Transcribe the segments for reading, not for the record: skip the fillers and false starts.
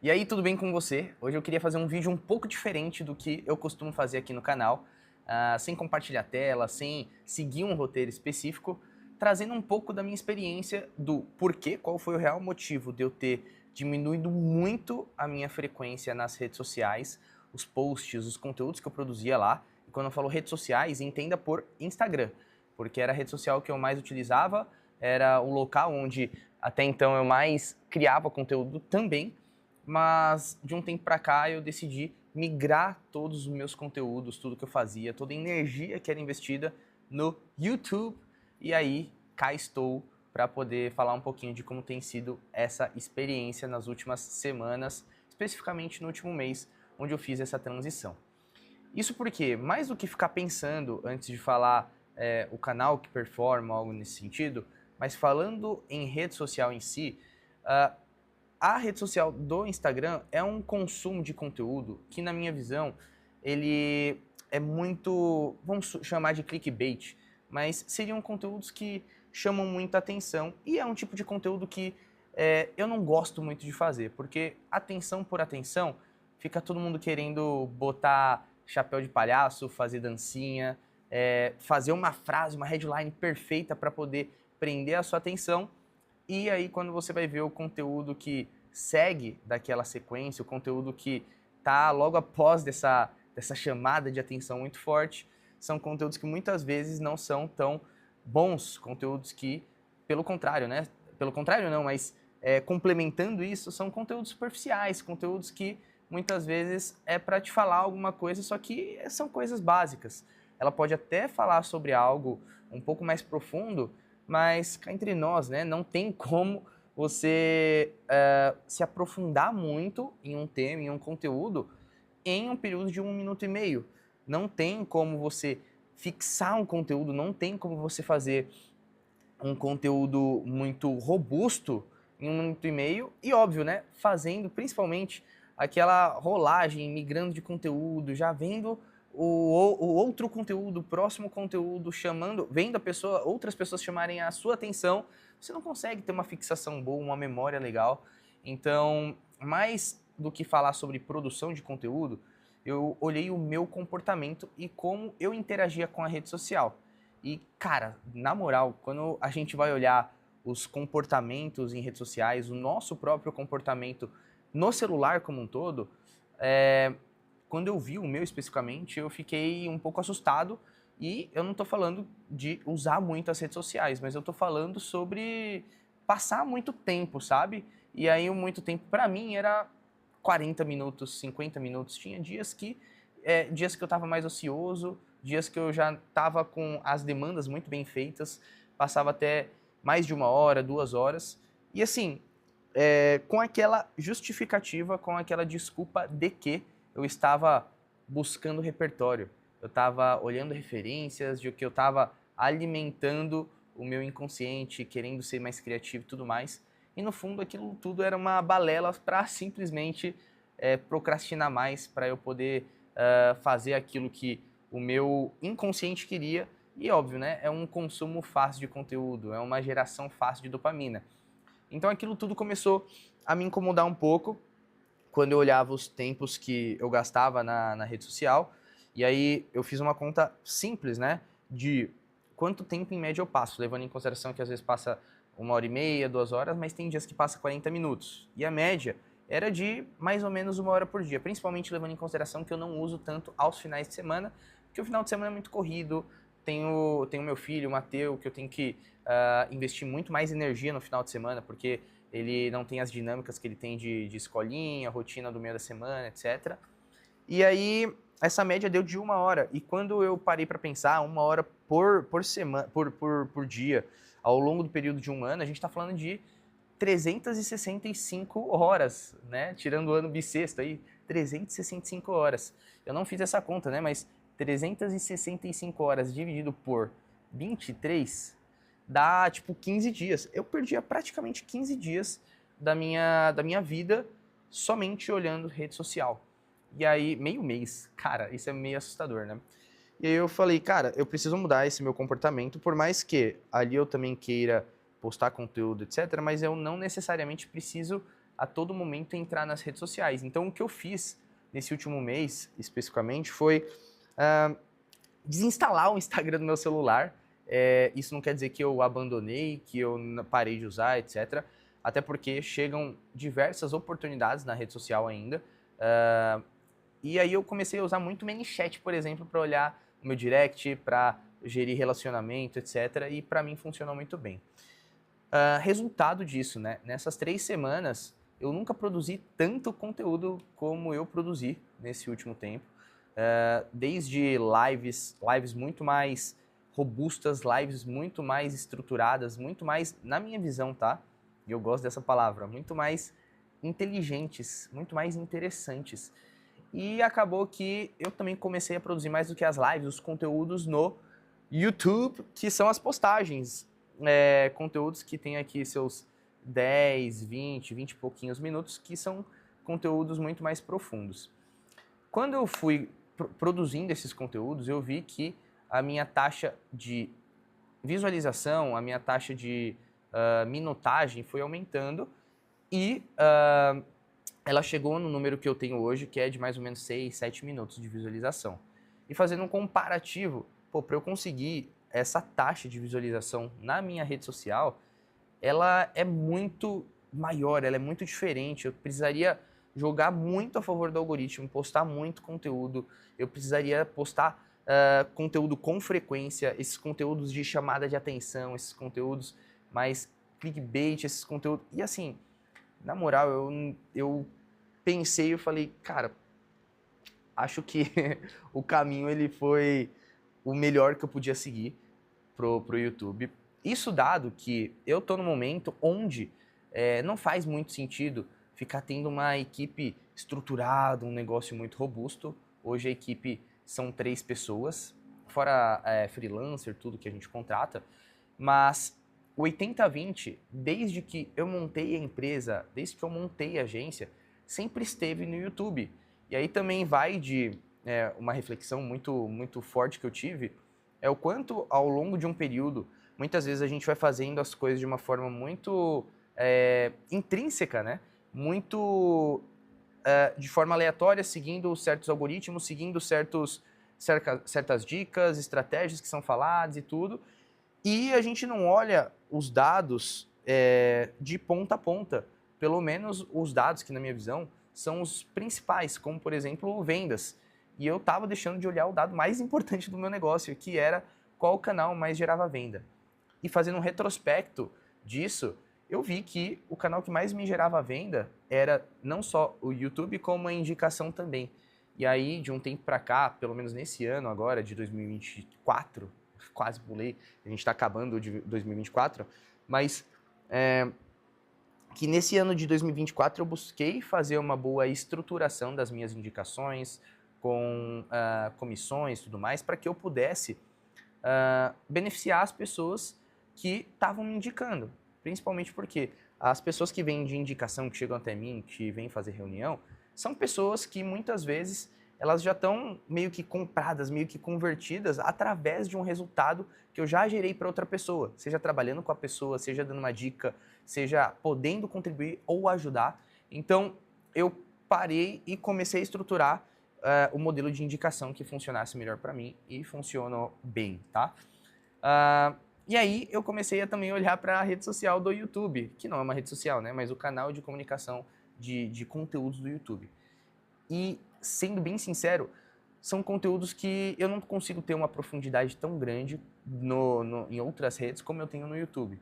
E aí, tudo bem com você? Hoje eu queria fazer um vídeo um pouco diferente do que eu costumo fazer aqui no canal, sem compartilhar tela, sem seguir um roteiro específico, trazendo um pouco da minha experiência do porquê, qual foi o real motivo de eu ter diminuído muito a minha frequência nas redes sociais, os posts, os conteúdos que eu produzia lá. E quando eu falo redes sociais, entenda por Instagram, porque era a rede social que eu mais utilizava, era o local onde até então eu mais criava conteúdo também. Mas de um tempo para cá eu decidi migrar todos os meus conteúdos, tudo que eu fazia, toda a energia que era investida no YouTube. E aí cá estou para poder falar um pouquinho de como tem sido essa experiência nas últimas semanas, especificamente no último mês, onde eu fiz essa transição. Isso porque, mais do que ficar pensando antes de falar o canal que performa, algo nesse sentido, mas falando em rede social em si, a rede social do Instagram é um consumo de conteúdo que, na minha visão, ele é muito, vamos chamar de clickbait, mas seriam conteúdos que chamam muita atenção e é um tipo de conteúdo que eu não gosto muito de fazer, porque atenção por atenção, fica todo mundo querendo botar chapéu de palhaço, fazer dancinha, fazer uma frase, uma headline perfeita para poder prender a sua atenção. E aí, quando você vai ver o conteúdo que segue daquela sequência, o conteúdo que tá logo após dessa chamada de atenção muito forte, são conteúdos que muitas vezes não são tão bons, conteúdos que, pelo contrário, né? Pelo contrário não, mas complementando isso, são conteúdos superficiais, conteúdos que muitas vezes é para te falar alguma coisa, só que são coisas básicas. Ela pode até falar sobre algo um pouco mais profundo, mas cá entre nós, né, não tem como você se aprofundar muito em um tema, em um conteúdo, em um período de 1 minuto e meio. Não tem como você fixar um conteúdo, não tem como você fazer um conteúdo muito robusto em 1 minuto e meio e, óbvio, né, fazendo principalmente aquela rolagem, migrando de conteúdo, já vendo o outro conteúdo, o próximo conteúdo, chamando, vendo outras pessoas chamarem a sua atenção, você não consegue ter uma fixação boa, uma memória legal. Então, mais do que falar sobre produção de conteúdo, eu olhei o meu comportamento e como eu interagia com a rede social. E, cara, na moral, quando a gente vai olhar os comportamentos em redes sociais, o nosso próprio comportamento no celular como um todo, quando eu vi o meu especificamente, eu fiquei um pouco assustado. E eu não estou falando de usar muito as redes sociais, mas eu estou falando sobre passar muito tempo, sabe? E aí o muito tempo para mim era 40 minutos, 50 minutos. Tinha dias que eu estava mais ocioso, dias que eu já estava com as demandas muito bem feitas, passava até mais de 1 hora, 2 horas. E assim, com aquela justificativa, com aquela desculpa de que eu estava buscando repertório, eu estava olhando referências, de que eu estava alimentando o meu inconsciente, querendo ser mais criativo e tudo mais. E no fundo aquilo tudo era uma balela para simplesmente procrastinar mais, para eu poder fazer aquilo que o meu inconsciente queria. E óbvio, né? É um consumo fácil de conteúdo, é uma geração fácil de dopamina. Então aquilo tudo começou a me incomodar um pouco quando eu olhava os tempos que eu gastava na rede social. E aí eu fiz uma conta simples, né? De quanto tempo em média eu passo, levando em consideração que às vezes passa 1 hora e meia, 2 horas, mas tem dias que passa 40 minutos. E a média era de mais ou menos 1 hora por dia, principalmente levando em consideração que eu não uso tanto aos finais de semana, porque o final de semana é muito corrido. Tenho meu filho, o Mateu, que eu tenho que investir muito mais energia no final de semana, porque ele não tem as dinâmicas que ele tem de escolinha, rotina do meio da semana, etc. E aí, essa média deu de 1 hora. E quando eu parei para pensar, 1 hora por semana, por dia, ao longo do período de um ano, a gente está falando de 365 horas, né? Tirando o ano bissexto aí, 365 horas. Eu não fiz essa conta, né? Mas 365 horas dividido por 23 dá tipo 15 dias. Eu perdia praticamente 15 dias da minha vida somente olhando rede social. E aí, meio mês, cara, isso é meio assustador, né? E aí eu falei, cara, eu preciso mudar esse meu comportamento, por mais que ali eu também queira postar conteúdo, etc., mas eu não necessariamente preciso a todo momento entrar nas redes sociais. Então, o que eu fiz nesse último mês, especificamente, foi desinstalar o Instagram do meu celular. Isso não quer dizer que eu abandonei, que eu parei de usar, etc. Até porque chegam diversas oportunidades na rede social ainda. E aí eu comecei a usar muito ManyChat, por exemplo, para olhar o meu direct, para gerir relacionamento, etc. E para mim funcionou muito bem. Resultado disso, né? Nessas 3 semanas, eu nunca produzi tanto conteúdo como eu produzi nesse último tempo. Desde lives muito mais robustas, lives muito mais estruturadas, muito mais, na minha visão, tá? E eu gosto dessa palavra, muito mais inteligentes, muito mais interessantes. E acabou que eu também comecei a produzir mais do que as lives, os conteúdos no YouTube, que são as postagens. Conteúdos que tem aqui seus 10, 20 e pouquinhos minutos, que são conteúdos muito mais profundos. Quando eu fui produzindo esses conteúdos, eu vi que a minha taxa de visualização, a minha taxa de minutagem foi aumentando e ela chegou no número que eu tenho hoje, que é de mais ou menos 6, 7 minutos de visualização. E fazendo um comparativo, para eu conseguir essa taxa de visualização na minha rede social, ela é muito maior, ela é muito diferente. Eu precisaria jogar muito a favor do algoritmo, postar muito conteúdo, eu precisaria postar conteúdo com frequência, esses conteúdos de chamada de atenção, esses conteúdos mais clickbait, esses conteúdos... E assim, na moral, eu pensei, eu falei, cara, acho que o caminho ele foi o melhor que eu podia seguir pro YouTube. Isso dado que eu tô no momento onde não faz muito sentido ficar tendo uma equipe estruturada, um negócio muito robusto. Hoje a equipe são 3 pessoas, fora freelancer, tudo que a gente contrata, mas o 80/20, desde que eu montei a empresa, desde que eu montei a agência, sempre esteve no YouTube. E aí também vai de uma reflexão muito forte que eu tive, é o quanto ao longo de um período, muitas vezes a gente vai fazendo as coisas de uma forma muito intrínseca, né? Muito de forma aleatória, seguindo certos algoritmos, seguindo certas dicas, estratégias que são faladas e tudo. E a gente não olha os dados de ponta a ponta. Pelo menos os dados que, na minha visão, são os principais, como, por exemplo, vendas. E eu estava deixando de olhar o dado mais importante do meu negócio, que era qual canal mais gerava venda. E fazendo um retrospecto disso, eu vi que o canal que mais me gerava venda era não só o YouTube, como a indicação também. E aí, de um tempo para cá, pelo menos nesse ano agora, de 2024, quase pulei, a gente está acabando de 2024, mas que nesse ano de 2024 eu busquei fazer uma boa estruturação das minhas indicações, com comissões e tudo mais, para que eu pudesse beneficiar as pessoas que estavam me indicando. Principalmente porque as pessoas que vêm de indicação, que chegam até mim, que vêm fazer reunião, são pessoas que muitas vezes elas já estão meio que compradas, meio que convertidas através de um resultado que eu já gerei para outra pessoa, seja trabalhando com a pessoa, seja dando uma dica, seja podendo contribuir ou ajudar. Então, eu parei e comecei a estruturar o modelo de indicação que funcionasse melhor para mim e funcionou bem, tá? E aí eu comecei a também olhar para a rede social do YouTube, que não é uma rede social, né? Mas o canal de comunicação de conteúdos do YouTube. E, sendo bem sincero, são conteúdos que eu não consigo ter uma profundidade tão grande em outras redes como eu tenho no YouTube.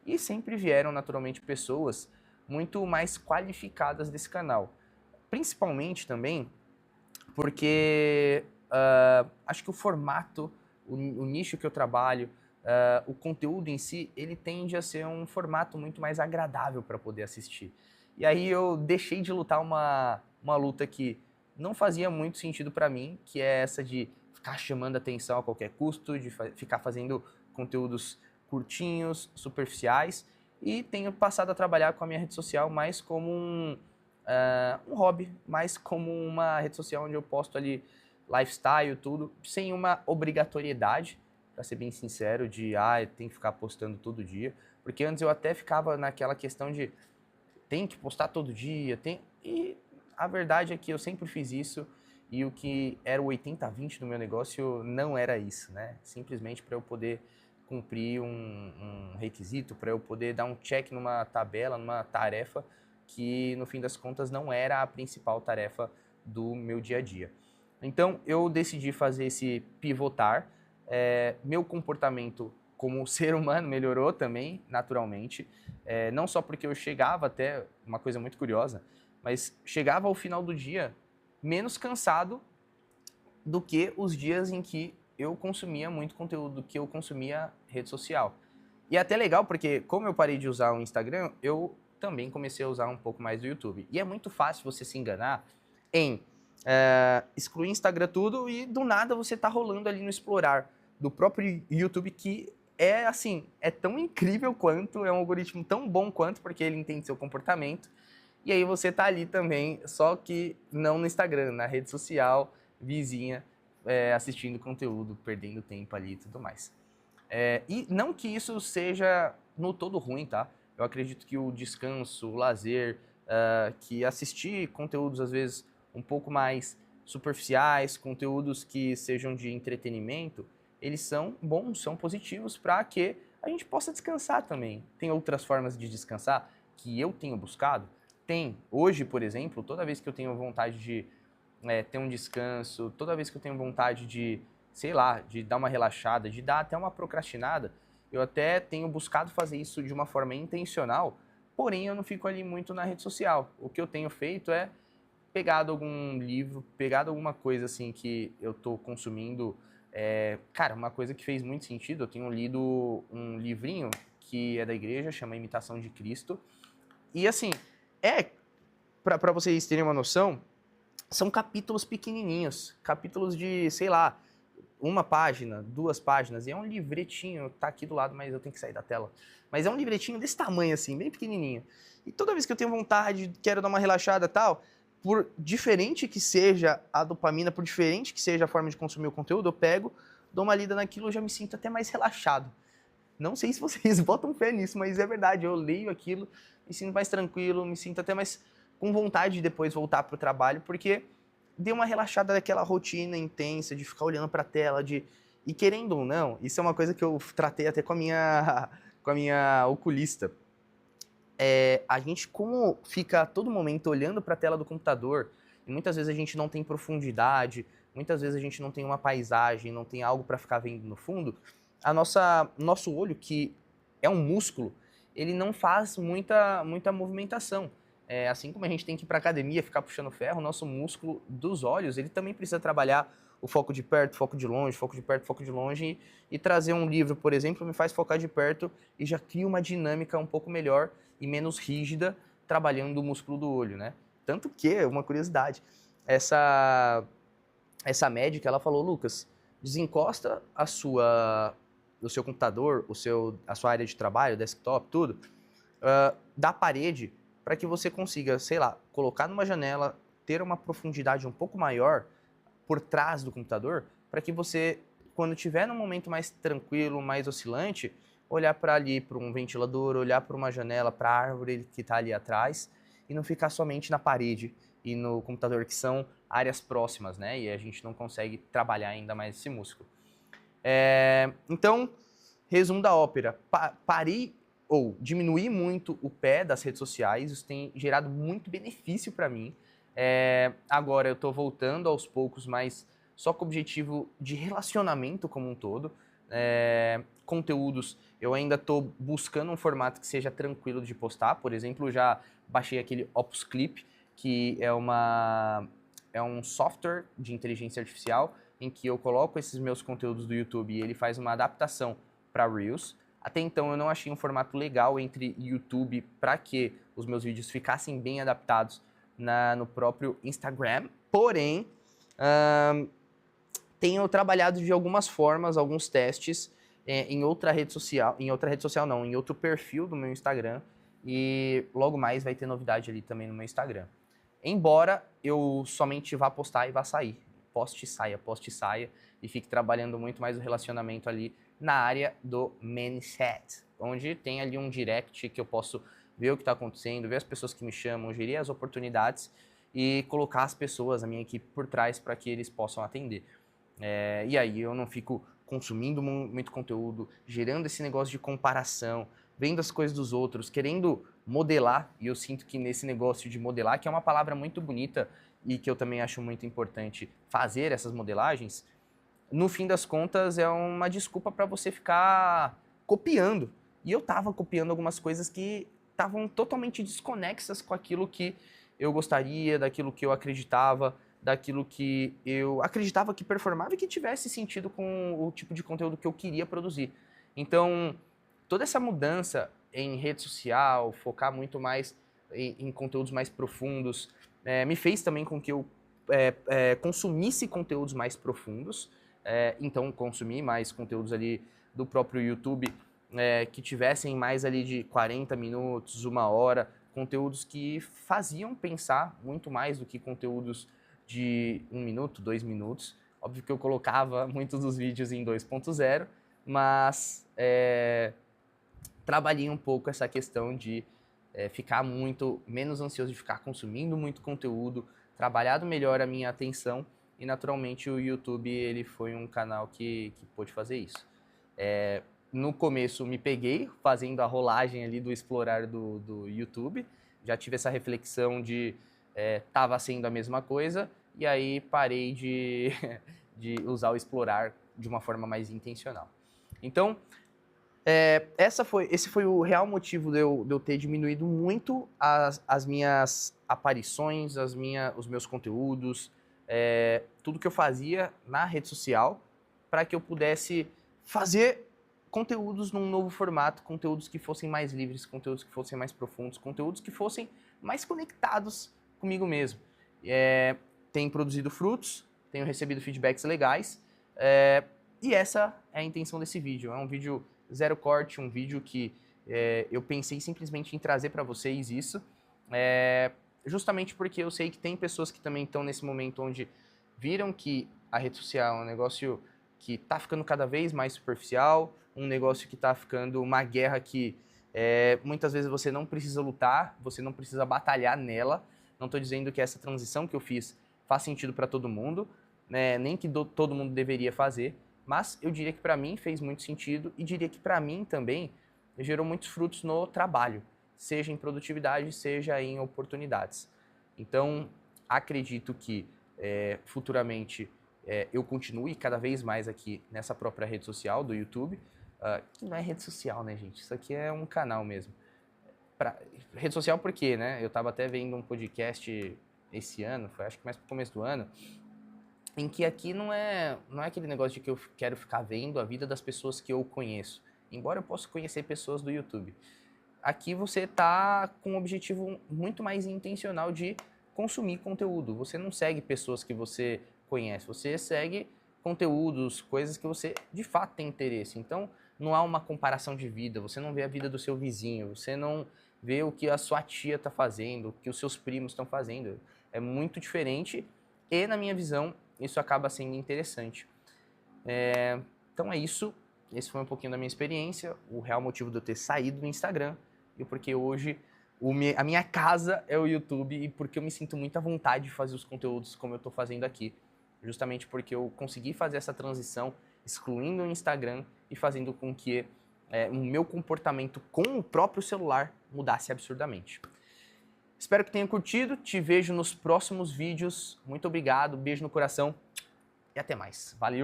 E sempre vieram, naturalmente, pessoas muito mais qualificadas desse canal. Principalmente também porque acho que o formato, o nicho que eu trabalho, o conteúdo em si, ele tende a ser um formato muito mais agradável para poder assistir. E aí eu deixei de lutar uma luta que não fazia muito sentido para mim, que é essa de ficar chamando atenção a qualquer custo, de ficar fazendo conteúdos curtinhos, superficiais, e tenho passado a trabalhar com a minha rede social mais como um hobby, mais como uma rede social onde eu posto ali lifestyle, tudo, sem uma obrigatoriedade, para ser bem sincero, de tem que ficar postando todo dia, porque antes eu até ficava naquela questão de tem que postar todo dia, E a verdade é que eu sempre fiz isso e o que era o 80-20 do meu negócio não era isso, né? Simplesmente para eu poder cumprir um requisito, para eu poder dar um check numa tabela, numa tarefa que no fim das contas não era a principal tarefa do meu dia a dia. Então eu decidi fazer esse pivotar. Meu comportamento como ser humano melhorou também, naturalmente. Não só porque eu chegava até, uma coisa muito curiosa, mas chegava ao final do dia menos cansado do que os dias em que eu consumia muito conteúdo, do que eu consumia rede social. E é até legal porque, como eu parei de usar o Instagram, eu também comecei a usar um pouco mais do YouTube. E é muito fácil você se enganar em excluir Instagram tudo e do nada você tá rolando ali no explorar do próprio YouTube, que é assim, é tão incrível quanto, é um algoritmo tão bom quanto, porque ele entende seu comportamento. E aí você tá ali também, só que não no Instagram, na rede social vizinha, assistindo conteúdo, perdendo tempo ali e tudo mais. E não que isso seja no todo ruim, tá? Eu acredito que o descanso, o lazer, que assistir conteúdos às vezes um pouco mais superficiais, conteúdos que sejam de entretenimento, eles são bons, são positivos para que a gente possa descansar também. Tem outras formas de descansar que eu tenho buscado? Tem. Hoje, por exemplo, toda vez que eu tenho vontade de ter um descanso, toda vez que eu tenho vontade de, sei lá, de dar uma relaxada, de dar até uma procrastinada, eu até tenho buscado fazer isso de uma forma intencional, porém eu não fico ali muito na rede social. O que eu tenho feito é pegado algum livro, pegado alguma coisa assim que eu tô consumindo. Cara, uma coisa que fez muito sentido, eu tenho lido um livrinho que é da igreja, chama Imitação de Cristo. E assim, para vocês terem uma noção, são capítulos pequenininhos, capítulos de, sei lá, 1 página, 2 páginas, e é um livretinho, tá aqui do lado, mas eu tenho que sair da tela. Mas é um livretinho desse tamanho assim, bem pequenininho. E toda vez que eu tenho vontade, quero dar uma relaxada e tal, por diferente que seja a dopamina, por diferente que seja a forma de consumir o conteúdo, eu pego, dou uma lida naquilo, eu já me sinto até mais relaxado. Não sei se vocês botam fé nisso, mas é verdade, eu leio aquilo, me sinto mais tranquilo, me sinto até mais com vontade de depois voltar pro trabalho, porque deu uma relaxada daquela rotina intensa de ficar olhando pra tela, e querendo ou não, isso é uma coisa que eu tratei até com a minha, com a minha oculista. A gente, como fica a todo momento olhando pra tela do computador, e muitas vezes a gente não tem profundidade, muitas vezes a gente não tem uma paisagem, não tem algo pra ficar vendo no fundo, nosso olho, que é um músculo, ele não faz muita movimentação. Assim como a gente tem que ir para academia, ficar puxando ferro, o nosso músculo dos olhos, ele também precisa trabalhar o foco de perto, foco de longe, foco de perto, foco de longe, e trazer um livro, por exemplo, me faz focar de perto e já cria uma dinâmica um pouco melhor e menos rígida, trabalhando o músculo do olho, né? Tanto que, uma curiosidade, essa médica, ela falou, Lucas, desencosta o seu computador, a sua área de trabalho, desktop, tudo, da parede, para que você consiga, sei lá, colocar numa janela, ter uma profundidade um pouco maior por trás do computador, para que você, quando estiver num momento mais tranquilo, mais oscilante, olhar para ali, para um ventilador, olhar para uma janela, para a árvore que está ali atrás, e não ficar somente na parede e no computador, que são áreas próximas, né? E a gente não consegue trabalhar ainda mais esse músculo. Então, resumo da ópera, parei ou diminuir muito o pé das redes sociais, isso tem gerado muito benefício para mim. Agora eu estou voltando aos poucos, mas só com o objetivo de relacionamento como um todo. Conteúdos, eu ainda estou buscando um formato que seja tranquilo de postar. Por exemplo, já baixei aquele Opus Clip, que é um software de inteligência artificial em que eu coloco esses meus conteúdos do YouTube e ele faz uma adaptação para Reels. Até então eu não achei um formato legal entre YouTube para que os meus vídeos ficassem bem adaptados no próprio Instagram. Porém, tenho trabalhado de algumas formas, alguns testes em outra rede social, em outro perfil do meu Instagram, e logo mais vai ter novidade ali também no meu Instagram. Embora eu somente vá postar e vá sair. Poste e saia, e fique trabalhando muito mais o relacionamento ali na área do mindset, onde tem ali um direct que eu posso ver o que está acontecendo, ver as pessoas que me chamam, gerir as oportunidades e colocar as pessoas, a minha equipe, por trás para que eles possam atender. E aí eu não fico consumindo muito conteúdo, gerando esse negócio de comparação, vendo as coisas dos outros, querendo modelar, e eu sinto que nesse negócio de modelar, que é uma palavra muito bonita e que eu também acho muito importante fazer essas modelagens, no fim das contas é uma desculpa para você ficar copiando. E eu tava copiando algumas coisas que estavam totalmente desconexas com aquilo que eu gostaria, daquilo que eu acreditava, daquilo que eu acreditava que performava e que tivesse sentido com o tipo de conteúdo que eu queria produzir. Então, toda essa mudança em rede social, focar muito mais em conteúdos mais profundos, me fez também com que eu consumisse conteúdos mais profundos. Então, consumir mais conteúdos ali do próprio YouTube que tivessem mais ali de 40 minutos, 1 hora, conteúdos que faziam pensar muito mais do que conteúdos de 1 minuto, 2 minutos. Óbvio que eu colocava muitos dos vídeos em 2.0, mas trabalhei um pouco essa questão de ficar muito menos ansioso de ficar consumindo muito conteúdo, trabalhado melhor a minha atenção e naturalmente o YouTube ele foi um canal que pôde fazer isso. No começo me peguei fazendo a rolagem ali do explorar do YouTube, já tive essa reflexão de estava sendo a mesma coisa e aí parei de usar o explorar de uma forma mais intencional. Então, esse foi o real motivo de eu ter diminuído muito as minhas aparições, os meus conteúdos, tudo que eu fazia na rede social, para que eu pudesse fazer conteúdos num novo formato, conteúdos que fossem mais livres, conteúdos que fossem mais profundos, conteúdos que fossem mais conectados comigo mesmo. Tenho produzido frutos, tenho recebido feedbacks legais, e essa é a intenção desse vídeo. É um vídeo zero corte, um vídeo que eu pensei simplesmente em trazer para vocês isso, justamente porque eu sei que tem pessoas que também estão nesse momento onde viram que a rede social é um negócio que está ficando cada vez mais superficial, um negócio que está ficando uma guerra que muitas vezes você não precisa lutar, você não precisa batalhar nela. Não estou dizendo que essa transição que eu fiz faz sentido para todo mundo, né? Nem que todo mundo deveria fazer, mas eu diria que para mim fez muito sentido e diria que para mim também gerou muitos frutos no trabalho, seja em produtividade, seja em oportunidades. Então, acredito que futuramente eu continue cada vez mais aqui nessa própria rede social do YouTube, que não é rede social, né, gente? Isso aqui é um canal mesmo. Rede social por quê, né? Eu estava até vendo um podcast esse ano, foi acho que mais pro começo do ano, em que aqui não é aquele negócio de que eu quero ficar vendo a vida das pessoas que eu conheço, embora eu possa conhecer pessoas do YouTube. Aqui você tá com um objetivo muito mais intencional de consumir conteúdo. Você não segue pessoas que você conhece, você segue conteúdos, coisas que você de fato tem interesse. Então, não há uma comparação de vida, você não vê a vida do seu vizinho, você não vê o que a sua tia está fazendo, o que os seus primos estão fazendo. É muito diferente e, na minha visão, isso acaba sendo interessante. Então é isso. Esse foi um pouquinho da minha experiência, o real motivo de eu ter saído do Instagram e porque hoje a minha casa é o YouTube e porque eu me sinto muita vontade de fazer os conteúdos como eu estou fazendo aqui. Justamente porque eu consegui fazer essa transição excluindo o Instagram e fazendo com que o meu comportamento com o próprio celular mudasse absurdamente. Espero que tenha curtido, te vejo nos próximos vídeos. Muito obrigado, beijo no coração e até mais. Valeu!